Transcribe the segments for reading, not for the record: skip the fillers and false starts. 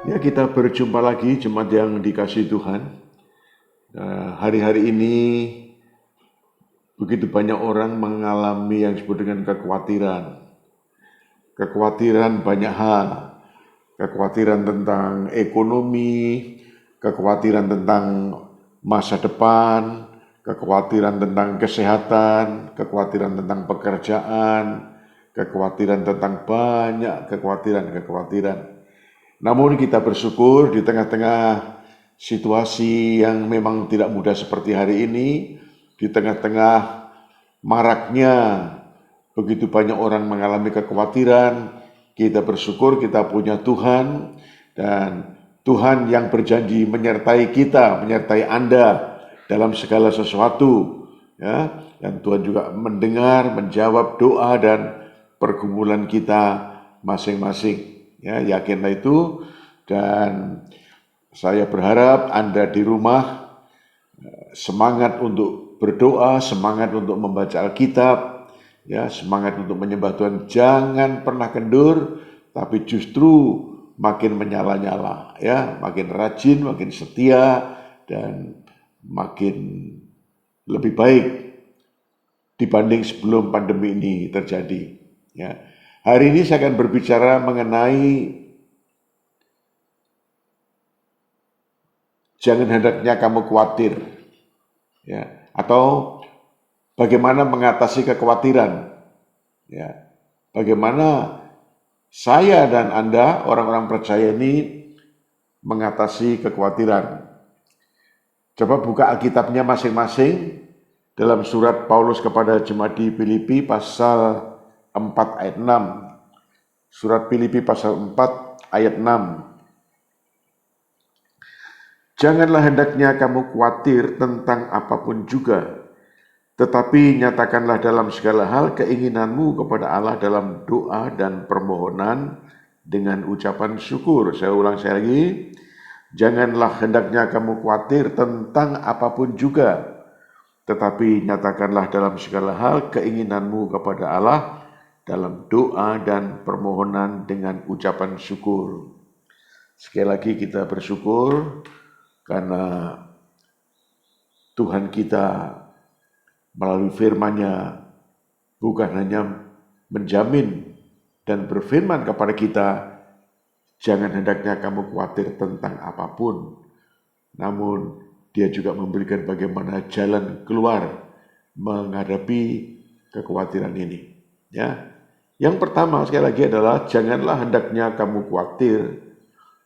Ya, kita berjumpa lagi jemaat yang dikasihi Tuhan. Hari-hari ini begitu banyak orang mengalami yang disebut dengan kekhawatiran. Kekhawatiran banyak hal. Kekhawatiran tentang ekonomi, kekhawatiran tentang masa depan, kekhawatiran tentang kesehatan, kekhawatiran tentang pekerjaan, kekhawatiran tentang banyak kekhawatiran. Namun kita bersyukur di tengah-tengah situasi yang memang tidak mudah seperti hari ini, di tengah-tengah maraknya begitu banyak orang mengalami kekhawatiran, kita bersyukur kita punya Tuhan, dan Tuhan yang berjanji menyertai kita, menyertai Anda dalam segala sesuatu. Ya, dan Tuhan juga mendengar, menjawab doa dan pergumulan kita masing-masing. Ya, yakinlah itu, dan saya berharap Anda di rumah semangat untuk berdoa, semangat untuk membaca Alkitab, ya, semangat untuk menyembah Tuhan. Jangan pernah kendur, tapi justru makin menyala-nyala, ya, makin rajin, makin setia, dan makin lebih baik dibanding sebelum pandemi ini terjadi. Ya. Hari ini saya akan berbicara mengenai jangan hendaknya kamu khawatir, ya, atau bagaimana mengatasi kekhawatiran, ya, bagaimana saya dan Anda orang-orang percaya ini mengatasi kekhawatiran. Coba buka Alkitabnya masing-masing dalam surat Paulus kepada jemaat di Filipi pasal 4 ayat 6. Surat Filipi pasal 4 ayat 6. Janganlah hendaknya kamu khawatir tentang apapun juga, tetapi nyatakanlah dalam segala hal keinginanmu kepada Allah dalam doa dan permohonan dengan ucapan syukur. Saya ulang sekali lagi, janganlah hendaknya kamu khawatir tentang apapun juga, tetapi nyatakanlah dalam segala hal keinginanmu kepada Allah dalam doa dan permohonan dengan ucapan syukur. Sekali lagi kita bersyukur karena Tuhan kita melalui firman-Nya bukan hanya menjamin dan berfirman kepada kita, jangan hendaknya kamu khawatir tentang apapun, namun Dia juga memberikan bagaimana jalan keluar menghadapi kekhawatiran ini. Ya, yang pertama sekali lagi adalah janganlah hendaknya kamu khawatir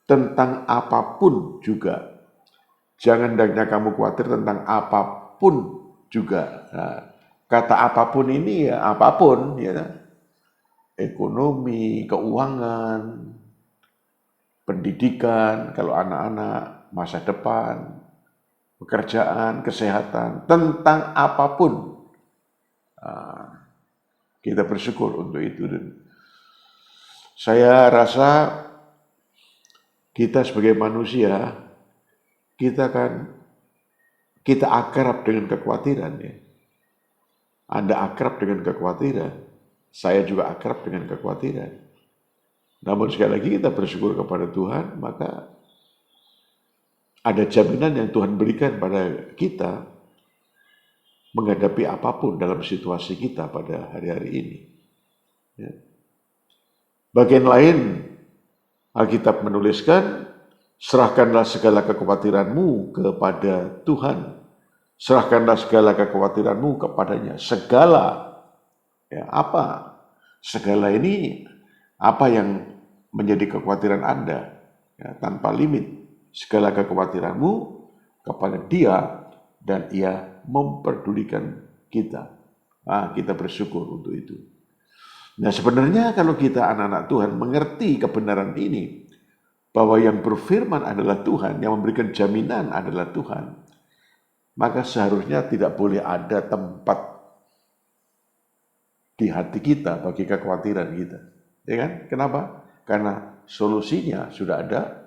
tentang apapun juga. Jangan hendaknya kamu khawatir tentang apapun juga. Nah, kata apapun ini ya apapun, ya, ekonomi, keuangan, pendidikan, kalau anak-anak, masa depan, pekerjaan, kesehatan, tentang apapun. Kita bersyukur untuk itu. Dan saya rasa kita sebagai manusia, kita akrab dengan kekhawatiran, ya. Anda akrab dengan kekhawatiran, saya juga akrab dengan kekhawatiran. Namun sekali lagi kita bersyukur kepada Tuhan, maka ada jaminan yang Tuhan berikan pada kita menghadapi apapun dalam situasi kita pada hari-hari ini. Ya. Bagian lain, Alkitab menuliskan, serahkanlah segala kekhawatiranmu kepada Tuhan. Serahkanlah segala kekhawatiranmu kepadanya. Segala, ya, apa? Segala ini apa yang menjadi kekhawatiran Anda? Ya, tanpa limit. Segala kekhawatiranmu kepada Dia, dan Ia memperdulikan kita. Kita bersyukur untuk itu. Nah, sebenarnya kalau kita anak-anak Tuhan mengerti kebenaran ini, bahwa yang berfirman adalah Tuhan, yang memberikan jaminan adalah Tuhan, maka seharusnya tidak boleh ada tempat di hati kita bagi kekhawatiran kita. Ya kan? Kenapa? Karena solusinya sudah ada,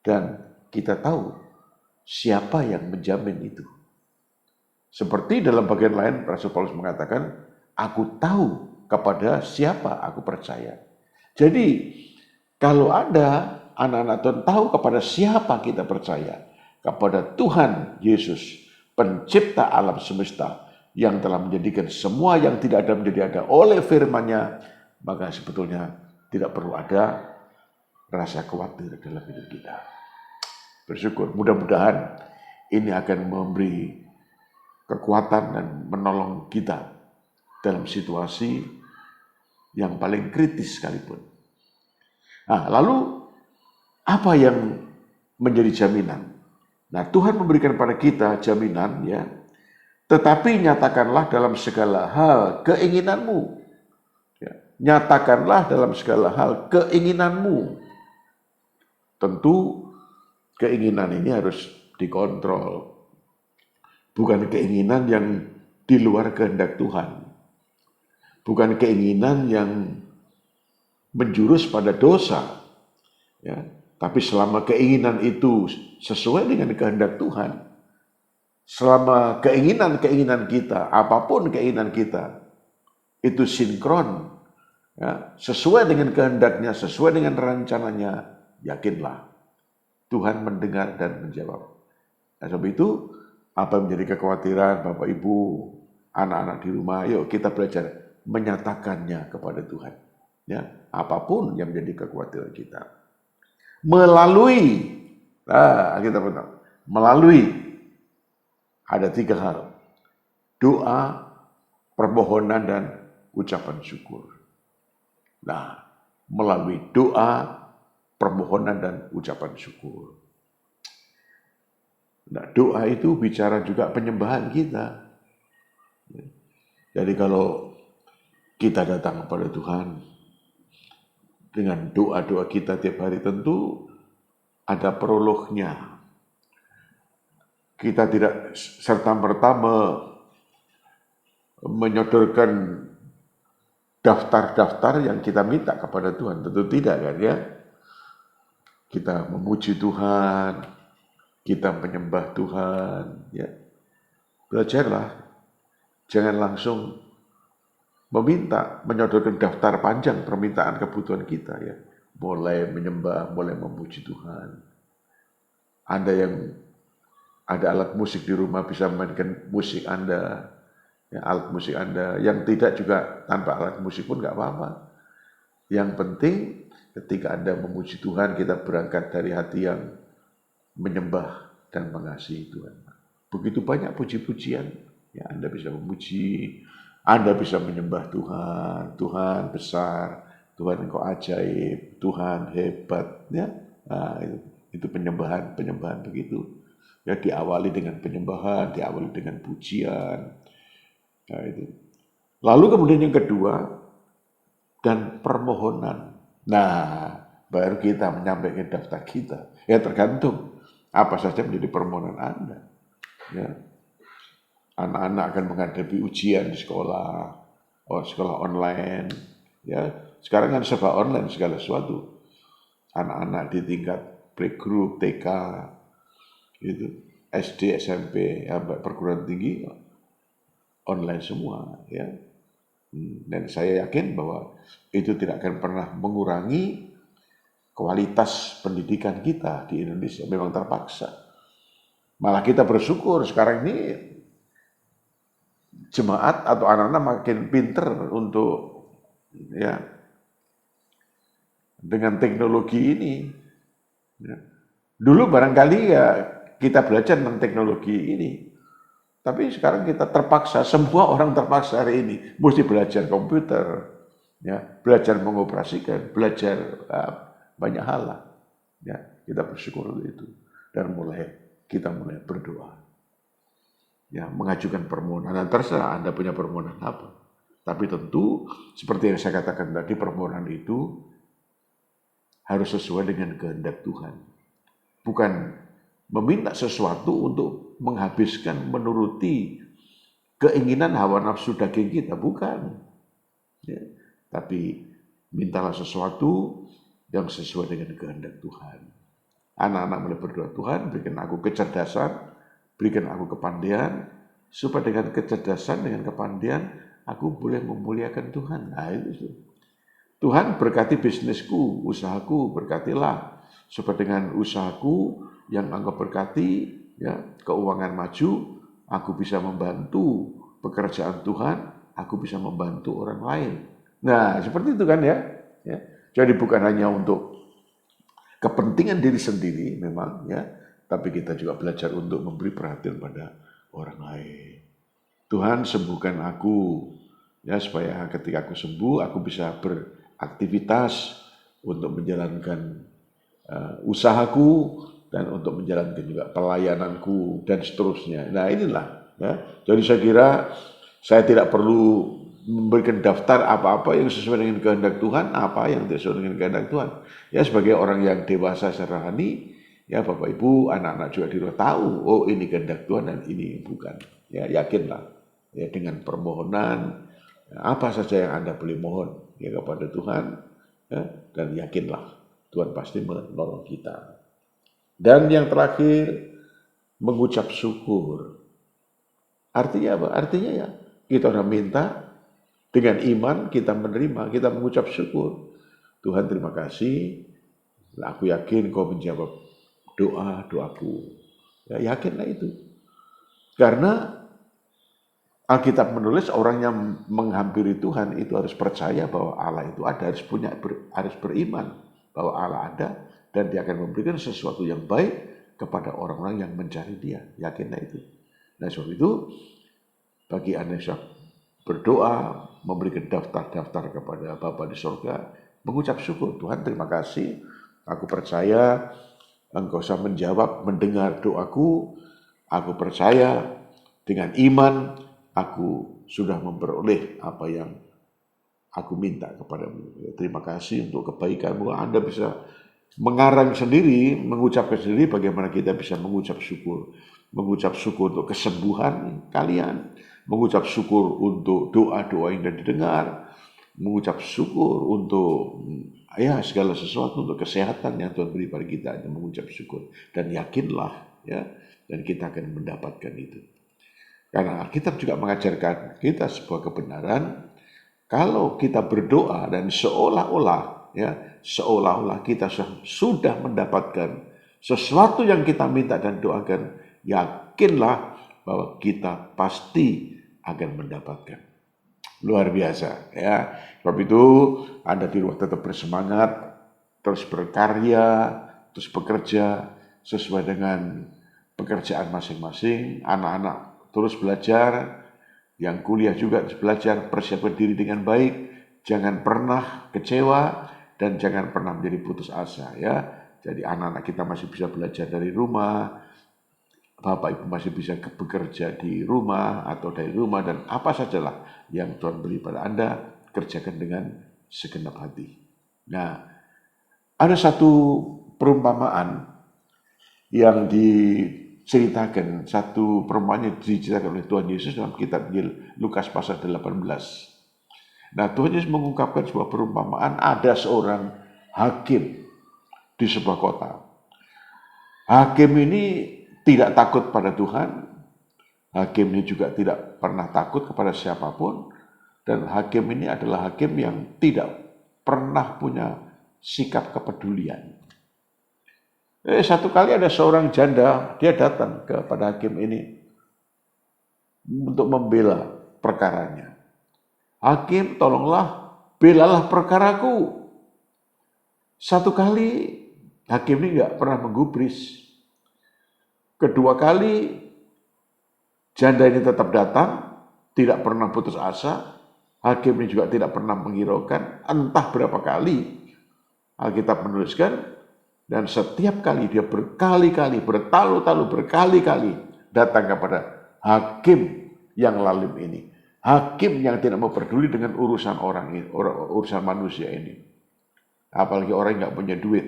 dan kita tahu siapa yang menjamin itu. Seperti dalam bagian lain, Rasul Paulus mengatakan, aku tahu kepada siapa aku percaya. Jadi, kalau ada anak-anak Tuhan tahu kepada siapa kita percaya. Kepada Tuhan Yesus, pencipta alam semesta, yang telah menjadikan semua yang tidak ada menjadi ada oleh firman-Nya, maka sebetulnya tidak perlu ada rasa khawatir dalam hidup kita. Bersyukur, mudah-mudahan ini akan memberi kekuatan dan menolong kita dalam situasi yang paling kritis sekalipun. Nah, lalu apa yang menjadi jaminan? Nah, Tuhan memberikan pada kita jaminan, ya. Tetapi nyatakanlah dalam segala hal keinginanmu. Ya, nyatakanlah dalam segala hal keinginanmu. Tentu keinginan ini harus dikontrol. Bukan keinginan yang di luar kehendak Tuhan. Bukan keinginan yang menjurus pada dosa. Ya. Tapi selama keinginan itu sesuai dengan kehendak Tuhan, selama keinginan-keinginan kita, apapun keinginan kita, itu sinkron, ya, sesuai dengan kehendaknya, sesuai dengan rencananya, yakinlah Tuhan mendengar dan menjawab. Nah, sebab itu, apa yang menjadi kekhawatiran Bapak Ibu, anak-anak di rumah, yuk kita belajar menyatakannya kepada Tuhan. Ya, apapun yang menjadi kekhawatiran kita. Melalui ada 3 hal. Doa, permohonan, dan ucapan syukur. Nah, melalui doa, permohonan, dan ucapan syukur. Nah, doa itu bicara juga penyembahan kita. Jadi kalau kita datang kepada Tuhan, dengan doa-doa kita tiap hari, tentu ada prolognya. Kita tidak serta-merta menyodorkan daftar-daftar yang kita minta kepada Tuhan. Tentu tidak, kan ya? Kita memuji Tuhan, kita menyembah Tuhan, ya. Belajarlah, jangan langsung menyodorkan daftar panjang permintaan kebutuhan kita, ya. Mulai menyembah, mulai memuji Tuhan. Anda yang ada alat musik di rumah bisa memainkan musik Anda, ya, alat musik Anda. Yang tidak juga tanpa alat musik pun nggak apa-apa. Yang penting ketika Anda memuji Tuhan, kita berangkat dari hati yang menyembah dan mengasihi Tuhan. Begitu banyak puji-pujian, ya, Anda bisa memuji, Anda bisa menyembah Tuhan. Tuhan besar, Tuhan Engkau ajaib, Tuhan hebat, ya. Nah, itu penyembahan begitu. Ya, diawali dengan penyembahan, diawali dengan pujian. Nah, itu. Lalu kemudian yang kedua, dan permohonan. Nah, baru kita menyampaikan daftar kita. Ya, tergantung apa saja menjadi permohonan Anda. Ya. Anak-anak akan menghadapi ujian di sekolah, sekolah online. Ya, sekarang kan serba online segala sesuatu. Anak-anak di tingkat playgroup, TK, gitu, SD, SMP, sampai perguruan tinggi, online semua, ya. Dan saya yakin bahwa itu tidak akan pernah mengurangi kualitas pendidikan kita di Indonesia. Memang terpaksa. Malah kita bersyukur sekarang ini jemaat atau anak-anak makin pinter untuk, ya, dengan teknologi ini. Ya. Dulu barangkali ya kita belajar tentang teknologi ini, tapi sekarang kita terpaksa, semua orang terpaksa hari ini mesti belajar komputer, ya, belajar mengoperasikan, belajar banyak hal lah. Ya, kita bersyukur untuk itu dan kita mulai berdoa. Ya, mengajukan permohonan. Nah, terserah Anda punya permohonan apa. Tapi tentu seperti yang saya katakan tadi, permohonan itu harus sesuai dengan kehendak Tuhan. Bukan meminta sesuatu untuk menghabiskan, menuruti keinginan hawa nafsu daging kita, bukan. Ya, tapi mintalah sesuatu yang sesuai dengan kehendak Tuhan. Anak-anak mulai berdoa, Tuhan berikan aku kecerdasan, berikan aku kepandaian, supaya dengan kecerdasan, dengan kepandaian, aku boleh memuliakan Tuhan. Nah, itu. Tuhan berkati bisnisku, usahaku, berkatilah, Sebab dengan usahaku yang Engkau berkati, ya, keuangan maju, aku bisa membantu pekerjaan Tuhan, aku bisa membantu orang lain. Nah, seperti itu kan ya. Ya. Jadi bukan hanya untuk kepentingan diri sendiri memang ya, tapi kita juga belajar untuk memberi perhatian pada orang lain. Tuhan sembuhkan aku ya, supaya ketika aku sembuh aku bisa beraktivitas untuk menjalankan usahaku dan untuk menjalankan juga pelayananku dan seterusnya. Nah inilah ya. Jadi saya kira saya tidak perlu memberikan daftar apa-apa yang sesuai dengan kehendak Tuhan, apa yang tidak sesuai dengan kehendak Tuhan. Ya sebagai orang yang dewasa secara rohani, ya Bapak Ibu, anak-anak juga di rumah tahu, oh ini kehendak Tuhan dan ini bukan. Ya yakinlah, ya dengan permohonan, ya, apa saja yang Anda boleh mohon ya kepada Tuhan, ya, dan yakinlah Tuhan pasti menolong kita. Dan yang terakhir, mengucap syukur. Artinya apa? Artinya ya kita orang minta, dengan iman kita menerima, kita mengucap syukur. Tuhan terima kasih, aku yakin Kau menjawab doaku. Ya, yakinlah itu. Karena Alkitab menulis orang yang menghampiri Tuhan itu harus percaya bahwa Allah itu ada, harus beriman bahwa Allah ada dan Dia akan memberikan sesuatu yang baik kepada orang-orang yang mencari Dia. Yakinlah itu. Nah, sebab itu bagi Anda yang berdoa, memberikan daftar-daftar kepada Bapa di surga, mengucap syukur, Tuhan terima kasih, aku percaya Engkau sudah menjawab, mendengar doaku, aku percaya dengan iman, aku sudah memperoleh apa yang aku minta kepadamu. Terima kasih untuk kebaikanmu. Anda bisa mengarang sendiri, mengucapkan sendiri bagaimana kita bisa mengucap syukur. Mengucap syukur untuk kesembuhan kalian, mengucap syukur untuk doa-doa yang didengar, mengucap syukur untuk ya segala sesuatu, untuk kesehatan yang Tuhan beri pada kita, mengucap syukur. Dan yakinlah ya, dan kita akan mendapatkan itu. Karena Alkitab juga mengajarkan kita sebuah kebenaran, kalau kita berdoa dan seolah-olah kita sudah mendapatkan sesuatu yang kita minta dan doakan, yakinlah bahwa kita pasti akan mendapatkan. Luar biasa ya. Sebab itu Anda di rumah tetap bersemangat, terus berkarya, terus bekerja sesuai dengan pekerjaan masing-masing. Anak-anak terus belajar, yang kuliah juga terus belajar, persiapkan diri dengan baik, jangan pernah kecewa dan jangan pernah menjadi putus asa ya. Jadi anak-anak kita masih bisa belajar dari rumah, Bapak Ibu masih bisa bekerja di rumah atau dari rumah, dan apa sajalah yang Tuhan beri pada Anda, kerjakan dengan segenap hati. Nah, ada satu perumpamaan yang diceritakan, satu perumpamaan yang diceritakan oleh Tuhan Yesus dalam kitab Lukas pasal 18. Nah, Tuhan Yesus mengungkapkan sebuah perumpamaan, ada seorang hakim di sebuah kota. Hakim ini tidak takut pada Tuhan, hakim ini juga tidak pernah takut kepada siapapun, dan hakim ini adalah hakim yang tidak pernah punya sikap kepedulian. Satu kali ada seorang janda, dia datang kepada hakim ini untuk membela perkaranya. Hakim, tolonglah, belalah perkaraku. Satu kali hakim ini nggak pernah menggubris. Kedua kali, janda ini tetap datang, tidak pernah putus asa. Hakim ini juga tidak pernah menghiraukan, entah berapa kali Alkitab menuliskan, dan setiap kali dia berkali-kali, berkali-kali datang kepada hakim yang lalim ini. Hakim yang tidak mau peduli dengan urusan orang ini, urusan manusia ini. Apalagi orang yang nggak punya duit.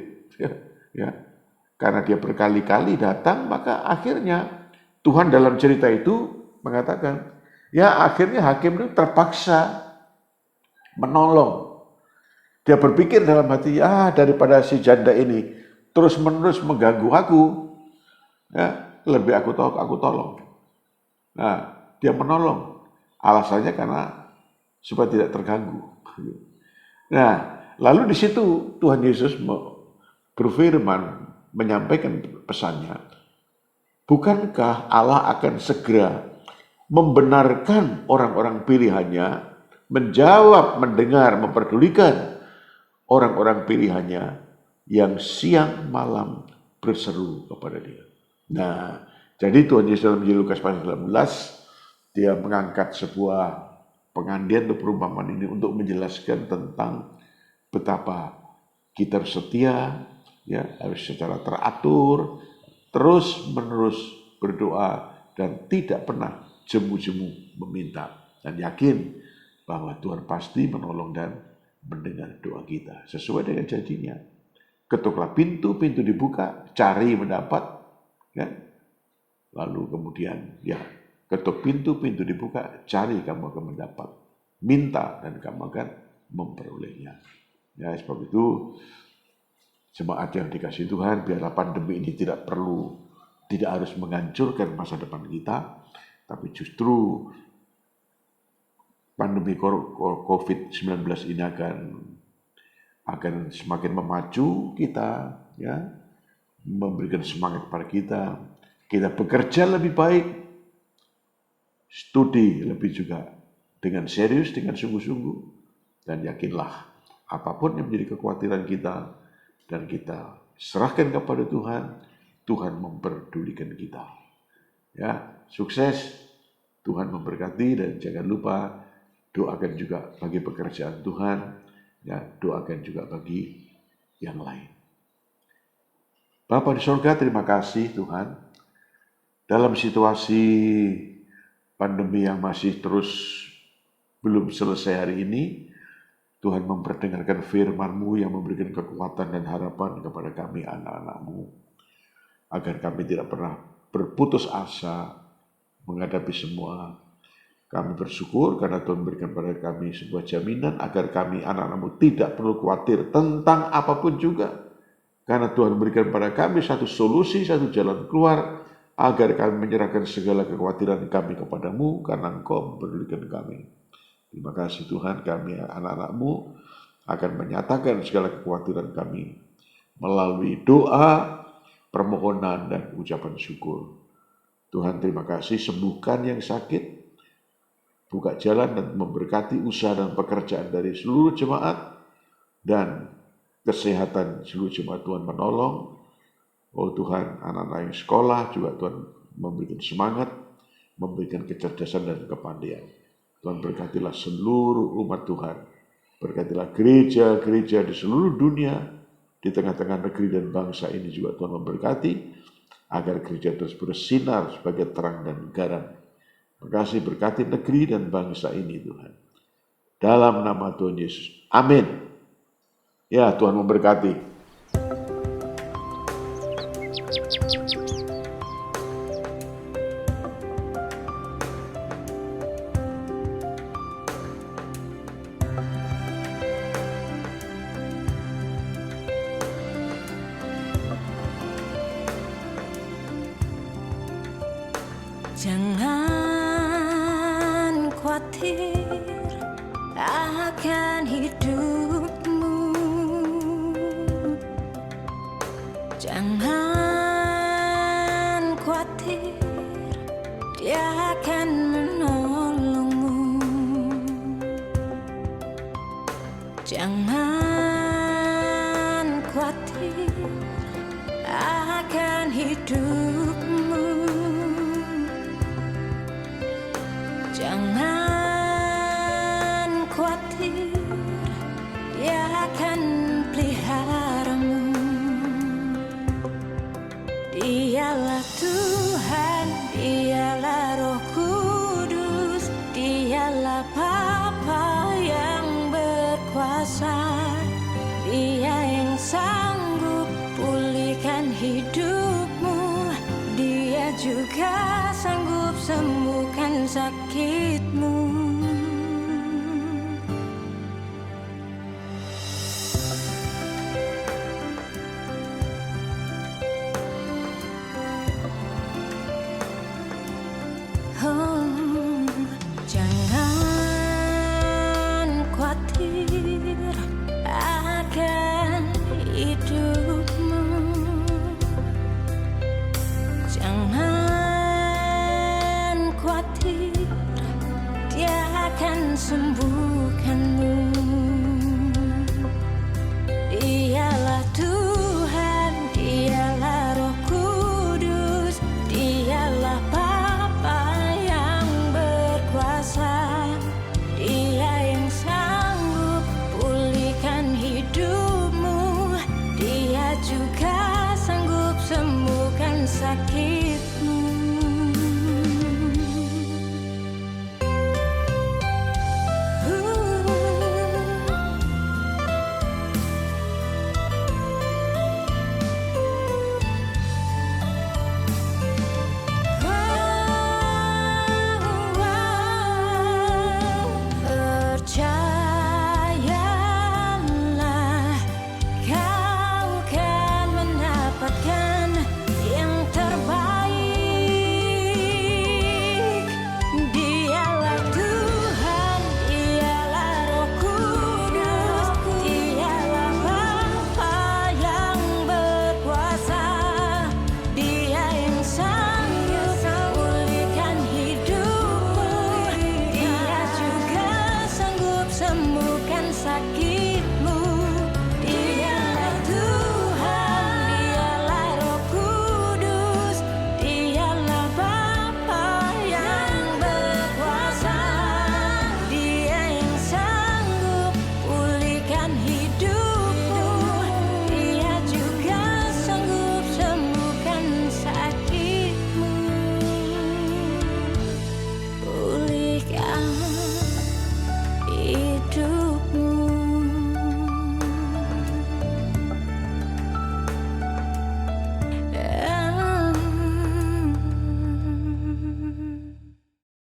Ya. Karena dia berkali-kali datang, maka akhirnya Tuhan dalam cerita itu mengatakan, ya akhirnya hakim itu terpaksa menolong. Dia berpikir dalam hati, daripada si janda ini terus-menerus mengganggu aku, ya lebih aku tolong. Nah, dia menolong. Alasannya karena supaya tidak terganggu. Nah, lalu di situ Tuhan Yesus berfirman, menyampaikan pesannya, bukankah Allah akan segera membenarkan orang-orang pilihannya, menjawab, mendengar, memperdulikan orang-orang pilihannya yang siang malam berseru kepada dia. Nah, jadi Tuhan Yesus dalam Injil Lukas pasal 19, dia mengangkat sebuah pengandian atau perumpamaan ini untuk menjelaskan tentang betapa kita harus setia, ya, harus secara teratur, terus menerus berdoa dan tidak pernah jemu-jemu meminta, dan yakin bahwa Tuhan pasti menolong dan mendengar doa kita sesuai dengan janjinya. Ketuklah pintu dibuka, cari mendapat, kan? Lalu kemudian ya, ketuk pintu dibuka, cari kamu akan mendapat, minta dan kamu akan memperolehnya. Ya, sebab itu jemaat yang dikasihi Tuhan, biarlah pandemi ini tidak harus menghancurkan masa depan kita, tapi justru pandemi COVID-19 ini akan semakin memacu kita, ya, memberikan semangat kepada kita bekerja lebih baik, studi lebih juga dengan serius, dengan sungguh-sungguh, dan yakinlah apapun yang menjadi kekhawatiran kita dan kita serahkan kepada Tuhan, Tuhan memperdulikan kita. Ya, sukses, Tuhan memberkati, dan jangan lupa doakan juga bagi pekerjaan Tuhan, ya, doakan juga bagi yang lain. Bapa di sorga, terima kasih Tuhan, dalam situasi pandemi yang masih terus belum selesai hari ini, Tuhan memperdengarkan firman-Mu yang memberikan kekuatan dan harapan kepada kami anak-anak-Mu, agar kami tidak pernah berputus asa menghadapi semua. Kami bersyukur karena Tuhan memberikan pada kami sebuah jaminan agar kami anak-anak-Mu tidak perlu khawatir tentang apapun juga. Karena Tuhan memberikan pada kami satu solusi, satu jalan keluar, agar kami menyerahkan segala kekhawatiran kami kepadamu, karena Engkau mempedulikan kami. Terima kasih Tuhan, kami anak-anak-Mu akan menyatakan segala kekhawatiran kami melalui doa, permohonan, dan ucapan syukur. Tuhan, terima kasih, sembuhkan yang sakit, buka jalan dan memberkati usaha dan pekerjaan dari seluruh jemaat, dan kesehatan seluruh jemaat Tuhan menolong. Oh Tuhan, anak-anak yang sekolah juga Tuhan memberikan semangat, memberikan kecerdasan dan kepandaian. Tuhan berkatilah seluruh umat Tuhan, berkatilah gereja-gereja di seluruh dunia, di tengah-tengah negeri dan bangsa ini juga Tuhan memberkati, agar gereja terus bersinar sebagai terang dan garam. Terima kasih, berkati negeri dan bangsa ini Tuhan. Dalam nama Tuhan Yesus. Amin. Ya, Tuhan memberkati. Jangan khawatir akan hidupmu, jangan khawatir, Dia akan menolongmu. Jangan khawatir akan hidupmu, jangan khawatir, Dia akan peliharamu. Dialah Tuhan, Dialah Roh Kudus, Dialah Bapa yang berkuasa, Dia yang sanggup pulihkan hidupmu, Dia juga sanggup sembuhkan sakit.